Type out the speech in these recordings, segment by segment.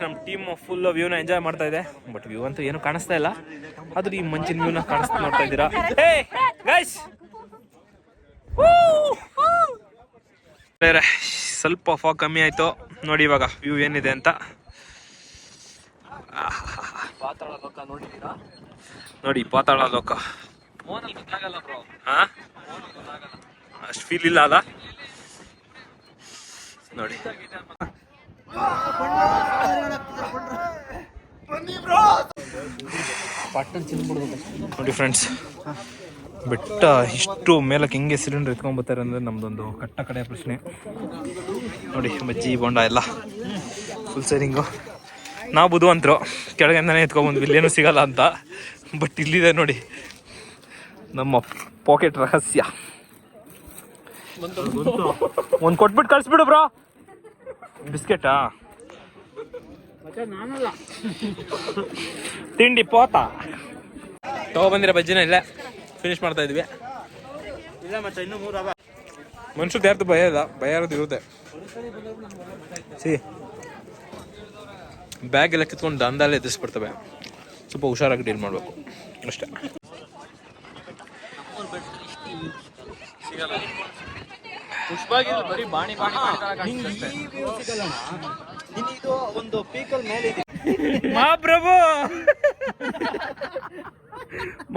ನಮ್ಮ team full ವ್ಯೂನ enjoy ಮಾಡ್ತಾ ಇದೆ. ಬಟ್ ವ್ಯೂ ಅಂತೂ ಏನು ಕಾಣಿಸ್ತಾ ಇಲ್ಲ, ಆದ್ರೂ ಈ ಮಂಚಿನ ವ್ಯೂನ ನೋಡ್ತಾ ಇದ್ದೀರಾ. ಸ್ವಲ್ಪ ಫಾಗ್ ಕಮ್ಮಿ ಆಯ್ತು ನೋಡಿ, ಇವಾಗ ವ್ಯೂ ಏನಿದೆ ಅಂತ. ಪಾತಾಳ ಲೋಕ ನೋಡಿದ್ದೀರಾ? ನೋಡಿ ಪಾತಾಳ ಲೋಕ. ಅಷ್ಟು ಫೀಲ್ ಇಲ್ಲ ಅಲ್ಲ ನೋಡಿ. ನೋಡಿ ಫ್ರೆಂಡ್ಸ್, ಬೆಟ್ಟ ಇಷ್ಟು ಮೇಲಕ್ಕೆ ಹಿಂಗೆ ಸಿಲಿಂಡರ್ ಎತ್ಕೊಂಡ್ಬರ್ತಾರೆ ಅಂದರೆ ನಮ್ದೊಂದು ಕಟ್ಟ ಕಡೆಯ ಪ್ರಶ್ನೆ. ನೋಡಿ ಬಜ್ಜಿ ಬೋಂಡ ಎಲ್ಲ ಫುಲ್ ಸೇರಿಂಗು. ನಾವು ಬುದ್ಧಿವಂತರು, ಕೆಳಗಿಂದನೇ ಎತ್ಕೊಂಡ್ಬಂದ್ವಿ ಇಲ್ಲೇನು ಸಿಗಲ್ಲ ಅಂತ. ಬಟ್ ಇಲ್ಲಿದೆ ನೋಡಿ ನಮ್ಮ ಪಾಕೆಟ್ ರಹಸ್ಯ. ಒಂದು ಕೊಟ್ಬಿಟ್ಟು ಕಳಿಸ್ಬಿಡು ಬ್ರೋ. ಬಿಸ್ಕೆಟಾ ತಿಂಡಿ ಪೋತ ತಗೊಬಂದಿರೋ ಬಜ್ಜಿನ ಇಲ್ಲೇ ಫಿನಿಶ್ ಮಾಡ್ತಾ ಇದ್ವಿ. ಮನುಷ್ಯದ ಯಾರ್ದು ಭಯ ಇಲ್ಲ, ಭಯ ಇರೋದು ಇರುತ್ತೆ. ಬ್ಯಾಗ್ ಎಲ್ಲ ಕಿತ್ಕೊಂಡು ದಂದಲ್ಲೇ ಎದುರಿಸ್ಬಿಡ್ತವೆ. ಸ್ವಲ್ಪ ಹುಷಾರಾಗಿ ಡೀಲ್ ಮಾಡಬೇಕು ಅಷ್ಟೇ.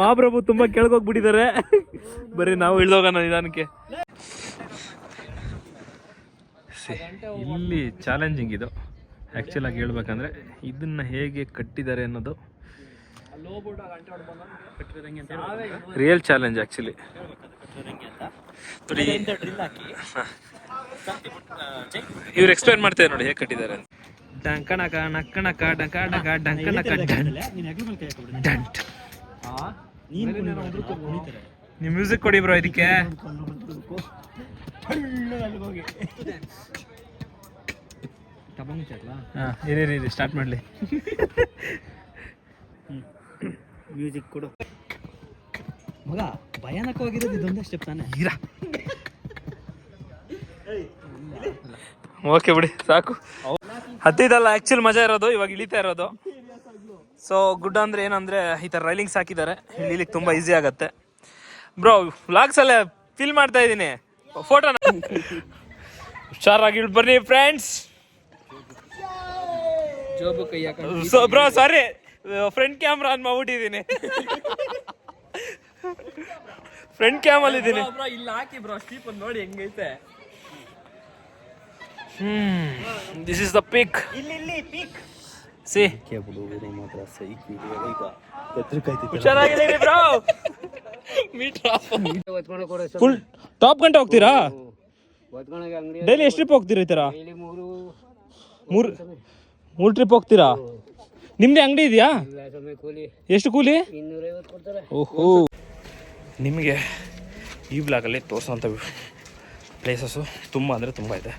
ಮಹಾಪ್ರಭು ತುಂಬಾ ಕೆಳಗೋಗ್ಬಿಟ್ಟಿದ್ದಾರೆ. ಬರೀ ನಾವು ಇಳ್ದೋಗೋಣ ನಿಧಾನಕ್ಕೆ. ಇಲ್ಲಿ ಚಾಲೆಂಜಿಂಗ್ ಇದು ಆ್ಯಕ್ಚುಲ್ ಆಗಿ ಹೇಳ್ಬೇಕಂದ್ರೆ. ಇದನ್ನ ಹೇಗೆ ಕಟ್ಟಿದ್ದಾರೆ ಅನ್ನೋದು ರಿಯಲ್ ಚಾಲೆಂಜ್ ಆ್ಯಕ್ಚುಲಿ. ಇವ್ರು ಎಕ್ಸ್ಪ್ಲೇನ್ ಮಾಡ್ತಾರೆ ನೋಡಿ ಹೇಗೆ ಕಟ್ಟಿದ್ದಾರೆ ಅಂತ. ಡಂಕಣಕ ನಕ್ಕಣಕ ಡಂಕ ಡಂಕ ಡಂಕಣಕ ಡಂಟ್. ನೀವು ಮ್ಯೂಸಿಕ್ ಕೊಡಿ ಬ್ರೋ ಇದಕ್ಕೆ. ಇರಿ ಸ್ಟಾರ್ಟ್ ಮಾಡಲಿ. ಮ್ಯೂಸಿಕ್ ಕೊಡು ಮಗ. ಭಯಾನಕವಾಗಿರೋದು ಇದೊಂದೇ ಸ್ಟೆಪ್ ತಾನೆ. ಓಕೆ ಬಿಡಿ ಸಾಕು. ಹತ್ತಿದಲ್ಲ ಆ್ಯಕ್ಚುಲ್ ಮಜಾ ಇರೋದು, ಇವಾಗ ಇಳಿತಾ ಇರೋದು. ಸೊ ಗುಡ್ ಅಂದರೆ ಏನಂದರೆ ಈ ಥರ ರೈಲಿಂಗ್ಸ್ ಹಾಕಿದ್ದಾರೆ, ಇಳಿಲಿಕ್ಕೆ ತುಂಬ ಈಸಿ ಆಗುತ್ತೆ. ಬ್ರೋ ವ್ಲಾಗ್ಸಲ್ಲೇ ಫೀಲ್ ಮಾಡ್ತಾ ಇದ್ದೀನಿ, ಫೋಟೋನ ಹುಷಾರಾಗಿ ಬನ್ನಿ friends. Bro sorry, front camera on ಮಾಡ್ಬಿಟ್ಟಿದ್ದೀನಿ. ಫ್ರಂಟ್ ಕ್ಯಾಮಲ್ಲಿ ಇದ್ದೀನಿ. ಇಲ್ಲ ಹಾಕಿ ಬ್ರೋ, ಸ್ಟೀಪ್ ನೋಡಿ ಹೆಂಗೈತೆ. This is the peak. ಇಲ್ಲಿ ಪೀಕ್ ಸಿ ಹುಷಾರಾಗಿದ್ದೀನಿ ಬ್ರೋ. ಫುಲ್ ಟಾಪ್ ಗಂಟೆ ಹೋಗ್ತೀರಾ? ಡೈಲಿ ಎಷ್ಟು ಟ್ರಿಪ್ ಹೋಗ್ತೀರಾ? ಈ ಥರ ಮೂರು ಟ್ರಿಪ್ ಹೋಗ್ತೀರಾ? ನಿಮ್ದೇ ಅಂಗಡಿ ಇದೆಯಾ? ಎಷ್ಟು ಕೂಲಿ? ಓಹೋ. ನಿಮಗೆ ಈ ಬ್ಲಾಗಲ್ಲಿ ತೋರಿಸೋಂಥ ಪ್ಲೇಸಸ್ಸು ತುಂಬ ಅಂದರೆ ತುಂಬ ಇದೆ.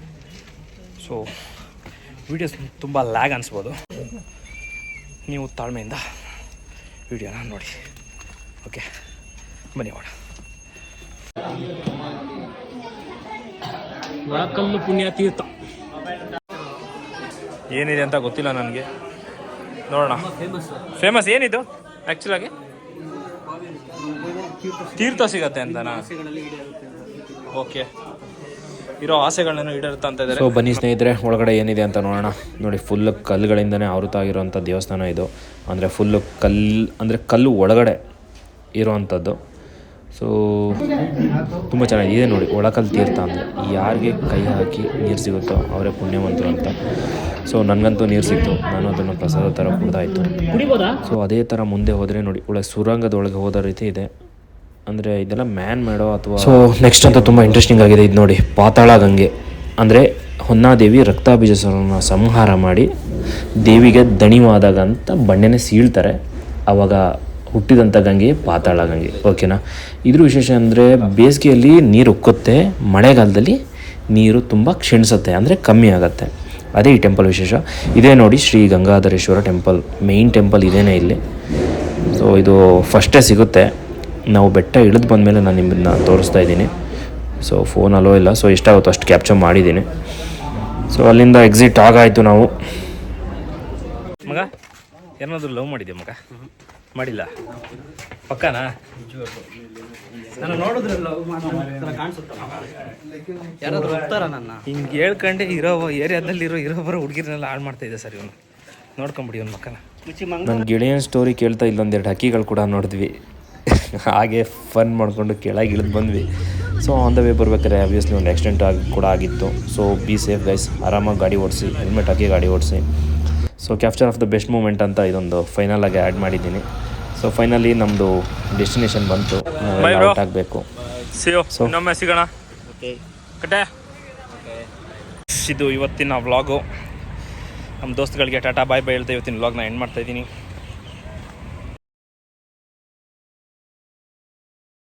ಸೊ ವಿಡಿಯೋಸ್ ತುಂಬ ಲ್ಯಾಗ್ ಅನಿಸ್ಬೋದು, ನೀವು ತಾಳ್ಮೆಯಿಂದ ವಿಡಿಯೋನ ನೋಡಿ. ಓಕೆ ಬನ್ನಿ ಹೋಗೋಣ. ಒಳಕಲ್ಲು ಪುಣ್ಯ ತೀರ್ಥ ಏನಿದೆ ಅಂತ ಗೊತ್ತಿಲ್ಲ ನನಗೆ, ನೋಡೋಣ. ಫೇಮಸ್ ಏನಿದು ಆ್ಯಕ್ಚುಲಾಗಿ? ತೀರ್ಥ ಸಿಗತ್ತೆ ಅಂತನಾ? ಓಕೆ, ಇರೋ ಆಸೆಗಳನ್ನ ಈಡೇರುತ್ತೆ ಅಂತ ಇದ್ದಾರೆ. ಸೊ ಬನ್ನಿ ಸ್ನೇಹಿತರೆ, ಒಳಗಡೆ ಏನಿದೆ ಅಂತ ನೋಡೋಣ. ನೋಡಿ ಫುಲ್ ಕಲ್ಲುಗಳಿಂದನೇ ಆವೃತ ಆಗಿರೋವಂಥ ದೇವಸ್ಥಾನ ಇದು. ಅಂದರೆ ಫುಲ್ಲು ಕಲ್ಲು ಒಳಗಡೆ ಇರೋವಂಥದ್ದು. ಸೊ ತುಂಬ ಚೆನ್ನಾಗಿದೆ. ನೋಡಿ ಒಳಕಲ್ಲು ತೀರ್ಥ ಅಂದರೆ ಯಾರಿಗೆ ಕೈ ಹಾಕಿ ನೀರು ಸಿಗುತ್ತೋ ಅವರೇ ಪುಣ್ಯವಂತರು ಅಂತ. ಸೊ ನನಗಂತೂ ನೀರು ಸಿಕ್ತು, ನಾನು ಅದನ್ನು ಪ್ರಸಾದ ಥರ ಕುಡ್ದಾಯಿತು. ಸೊ ಅದೇ ಥರ ಮುಂದೆ ಹೋದರೆ ನೋಡಿ ಸುರಂಗದೊಳಗೆ ಹೋದ ರೀತಿ ಇದೆ. ಅಂದರೆ ಇದೆಲ್ಲ ಮ್ಯಾನ್ ಮಾಡೋ ಅಥವಾ. ಸೊ ನೆಕ್ಸ್ಟ್ ಅಂತ ತುಂಬ ಇಂಟ್ರೆಸ್ಟಿಂಗ್ ಆಗಿದೆ ಇದು ನೋಡಿ. ಪಾತಾಳ ಗಂಗೆ ಅಂದರೆ ಹೊನ್ನಾದೇವಿ ರಕ್ತಾಭಿಜಾಸೂರನ ಸಂಹಾರ ಮಾಡಿ ದೇವಿಗೆ ದಣಿವಾದಾಗ ಅಂತ ಬಂಡೆನೇ ಸೀಳ್ತಾರೆ. ಆವಾಗ ಹುಟ್ಟಿದಂಥ ಗಂಗೆ ಪಾತಾಳ ಗಂಗೆ. ಓಕೆನಾ? ಇದ್ರ ವಿಶೇಷ ಅಂದರೆ ಬೇಸಿಗೆಯಲ್ಲಿ ನೀರು ಉಕ್ಕುತ್ತೆ, ಮಳೆಗಾಲದಲ್ಲಿ ನೀರು ತುಂಬ ಕ್ಷೀಣಿಸುತ್ತೆ, ಅಂದರೆ ಕಮ್ಮಿ ಆಗುತ್ತೆ. ಅದೇ ಈ ಟೆಂಪಲ್ ವಿಶೇಷ. ಇದೇ ನೋಡಿ Shri Gangadhareshwara temple, main temple ಇದೇನೇ ಇಲ್ಲಿ. ಸೊ ಇದು ಫಸ್ಟೇ ಸಿಗುತ್ತೆ. ನಾವು ಬೆಟ್ಟ ಇಳಿದು ಬಂದಮೇಲೆ ನಾನು ನಿಮ್ಮನ್ನ ತೋರಿಸ್ತಾ ಇದ್ದೀನಿ. ಸೊ ಫೋನ್ ಅಲೋ ಇಲ್ಲ, ಸೊ ಎಷ್ಟಾಗುತ್ತೋ ಅಷ್ಟು ಕ್ಯಾಪ್ಚರ್ ಮಾಡಿದ್ದೀನಿ. ಸೊ ಅಲ್ಲಿಂದ ಎಕ್ಸಿಟ್ ಆಗಾಯಿತು ನಾವು. ಮಗ ಏನಾದರೂ ಲವ್ ಮಾಡಿದ್ಯಾ ಮಗ? ಮಾಡಿಲ್ಲ ಪಕ್ಕನಾ? ನಾನು ನೋಡಿದ್ರೆ ಲವ್ ಕಾಣಿಸುತ್ತ ಯಾರಾದ್ರೂ ಹೋಗ್ತಾರ ನನ್ನ ಹಿಂಗೆ ಹೇಳ್ಕೊಂಡೆ ಇರೋ ಏರಿಯಾದಲ್ಲಿರೋ ಬರೋ ಹುಡುಗಿರನ್ನೆಲ್ಲ ಹಾಳು ಮಾಡ್ತಾ ಇದೆ ಸರ್ ಇವನು. ನೋಡ್ಕೊಂಬಿಡಿ ಅವ್ನ ಮಕ್ಕನ. ನನ್ನ ಗೆಳೆಯನ ಸ್ಟೋರಿ ಕೇಳ್ತಾ ಇಲ್ಲೊಂದೆರಡು ಹಕ್ಕಿಗಳು ಕೂಡ ನೋಡಿದ್ವಿ. ಹಾಗೆ ಫನ್ ಮಾಡಿಕೊಂಡು ಕೆಳಗೆ ಇಳಿದು ಬಂದ್ವಿ. ಸೊ ಆನ್ ದ ವೇ ಬರ್ಬೇಕಾದ್ರೆ ಆಬ್ವಿಯಸ್ಲಿ ಒಂದು ಆಕ್ಸಿಡೆಂಟ್ ಕೂಡ ಆಗಿತ್ತು. ಸೊ ಬಿ ಸೇಫ್ ಗೈಸ್, ಆರಾಮಾಗಿ ಗಾಡಿ ಓಡಿಸಿ, ಹೆಲ್ಮೆಟ್ ಹಾಕಿ ಗಾಡಿ ಓಡಿಸಿ. So capture of the best moment ಅಂತ ಇದೊಂದು ಫೈನಲ್ ಆಗಿ ಆ್ಯಡ್ ಮಾಡಿದ್ದೀನಿ. ಸೊ ಫೈನಲಿ ನಮ್ಮದು ಡೆಸ್ಟಿನೇಷನ್ ಬಂತು, ಔಟ್ ಆಗಬೇಕು. ಸೊ ಇನ್ನೊಮ್ಮೆ ಸಿಗೋಣ. ಕಟ್ಟೆ ಇದು ಇವತ್ತಿನ ವ್ಲಾಗು. ನಮ್ಮ ದೋಸ್ತುಗಳಿಗೆ ಟಾಟಾ ಬಾಯ್ ಹೇಳ್ತಾ ಇವತ್ತಿನ ವ್ಲಾಗ್ನ ಎಂಡ್ ಮಾಡ್ತಾಯಿದ್ದೀನಿ.